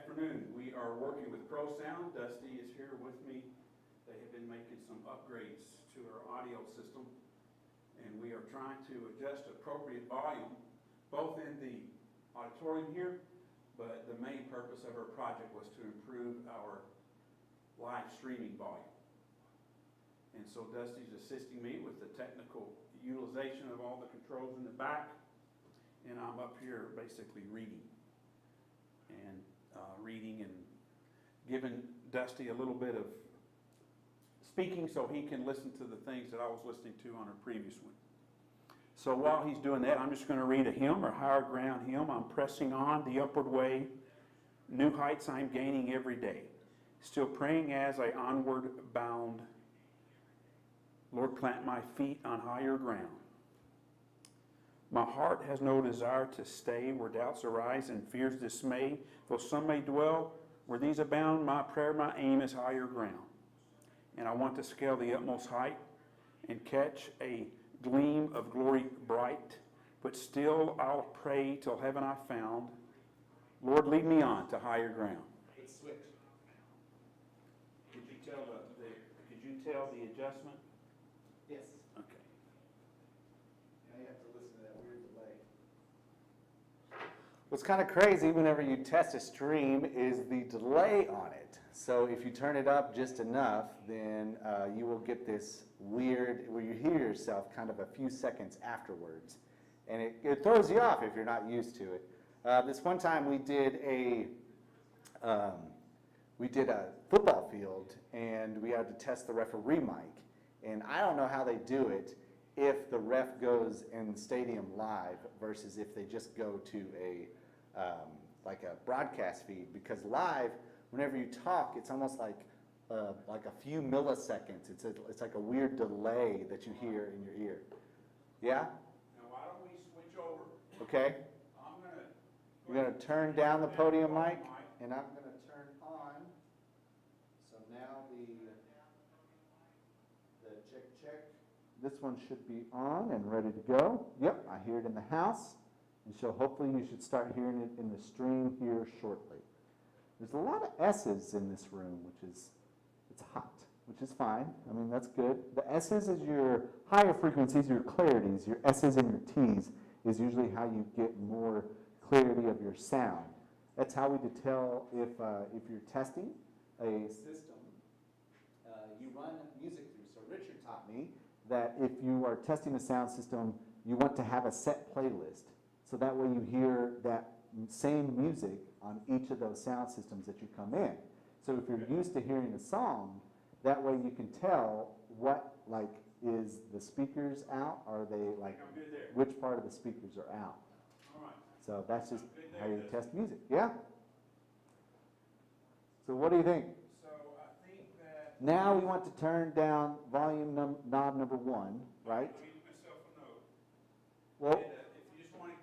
afternoon. We are working with Pro Sound. Dusty is here with me. They have been making some upgrades to our audio system, and we are trying to adjust appropriate volume, both in the auditorium here, but the main purpose of our project was to improve our live streaming volume. And so Dusty's assisting me with the technical utilization of all the controls in the back, and I'm up here basically reading and giving Dusty a little bit of speaking so he can listen to the things that I was listening to on a previous one. So while he's doing that, I'm just going to read a hymn, or higher ground hymn. I'm pressing on the upward way, new heights I'm gaining every day, still praying as I onward bound. Lord, plant my feet on higher ground. My heart has no desire to stay where doubts arise and fears dismay. Though some may dwell where these abound, my prayer, my aim is higher ground. And I want to scale the utmost height and catch a gleam of glory bright. But still I'll pray till heaven I found. Lord, lead me on to higher ground. Let's switch. Could you tell the adjustment? Yes. Okay. Now you have to listen to that weird delay. What's kind of crazy whenever you test a stream is the delay on it. So if you turn it up just enough, then you will get this weird, where you hear yourself kind of a few seconds afterwards. And it throws you off if you're not used to it. This one time we did a football field, and we had to test the referee mic. And I don't know how they do it if the ref goes in the stadium live versus if they just go to like a broadcast feed. Because live, whenever you talk, it's almost like a few milliseconds. It's like a weird delay that you hear in your ear. Yeah? Now why don't we switch over? Okay. You're going to turn down the podium mic, and I'm going to turn on. So now the check. This one should be on and ready to go. Yep, I hear it in the house. And so hopefully you should start hearing it in the stream here shortly. There's a lot of S's in this room, it's hot, which is fine. I mean, that's good. The S's is your higher frequencies, your clarities. Your S's and your T's is usually how you get more clarity of your sound. That's how we tell if you're testing a system, you run music through. So Richard taught me that if you are testing a sound system, you want to have a set playlist. So that way you hear that same music on each of those sound systems that you come in. So if you're used to hearing a song, that way you can tell what is the speakers out, are they which part of the speakers are out. All right. So that's just how you test music. Yeah? So what do you think? So I think that Now we want to turn down volume knob number 1, right? I gave myself a note. Well, If you just want to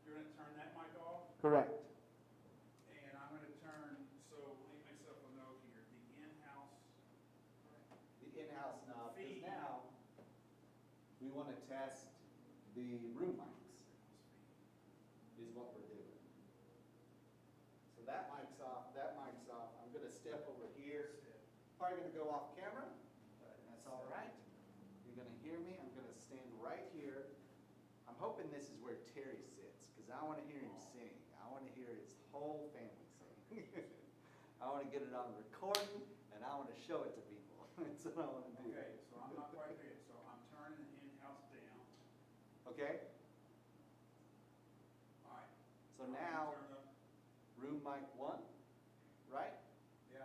you're going to turn that mic off. correct. And I'm going to leave myself a note here. The in-house knob, because feed. now we want to test the room mics, is what we're doing. So that mic's off, I'm going to step over here. Probably going to go off camera, but that's all right. You're going to hear me, I'm going to stand right here. I'm hoping this is where Terry sits, because I want to hear him sing. I want to hear his whole family sing. I want to get it on recording, and I want to show it to people. That's what I want to do. Okay, so I'm not quite there yet. So I'm turning the in-house down. Okay? All right. So now, Turn up. room mic 1, right? Yeah.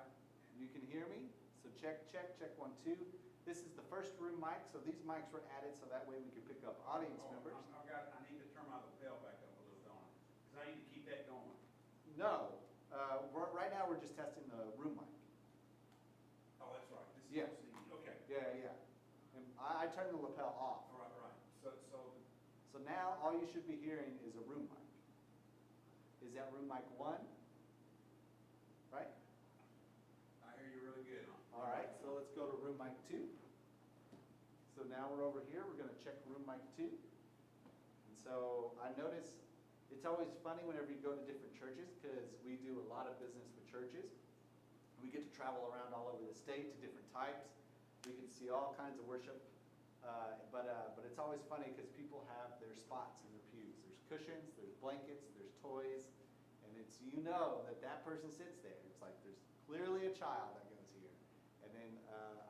You can hear me? So check 1, 2. This is the first room mic, so these mics were added so that way we could pick up audience members. I need to turn my lapel back up a little, don't I? Because I need to keep that going. No, right now we're just testing the room mic. Oh, that's right. This Yeah. is okay. Yeah. And I turned the lapel off. Right. So now all you should be hearing is a room mic. Is that room mic 1? Right? I hear you really good. All right, so let's go to room mic 2. So now we're over here, we're going to check room mic 2. And so I notice It's always funny whenever you go to different churches, because we do a lot of business with churches. We get to travel around all over the state to different types. We can see all kinds of worship. But it's always funny because people have their spots in their pews. There's cushions, there's blankets, there's toys, and it's, you know that that person sits there. It's like there's clearly a child that goes here. And then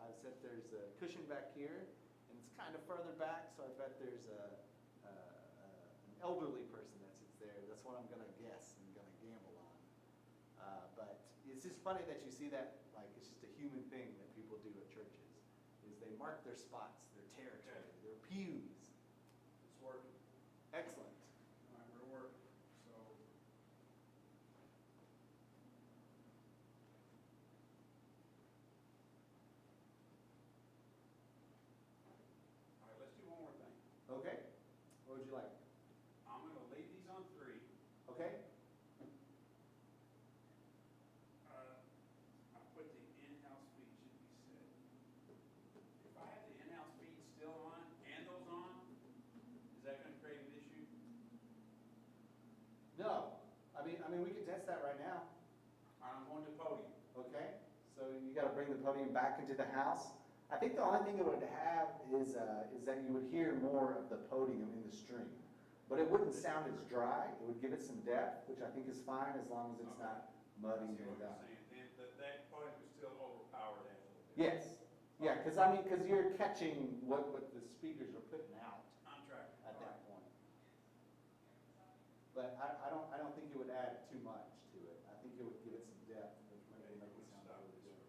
I said there's a cushion back here, and it's kind of further back, so I bet there's an elderly person that sits there. That's what I'm going to guess and going to gamble on. But it's just funny that you see that, like it's just a human thing that people do at churches, is they mark their spots, their territory, their pews. It's working. Excellent. All right, we're working, so. All right, let's do one more thing. Okay. What would you like? I'm gonna leave these on 3. Okay. I put the in-house feed should be set. If I have the in-house feed still on and those on, is that gonna create an issue? No. I mean, we can test that right now. All right, I'm going to podium. Okay. So you got to bring the podium back into the house. I think the only thing it would have is that you would hear more of the podium in the stream, but it wouldn't sound as dry. It would give it some depth, which I think is fine as long as it's not muddy See or what you're that. saying, then that podium is still overpower that a little bit. Yes. Yeah, because you're catching what the speakers are putting out I'm tracking. at that point. But I don't think it would add too much.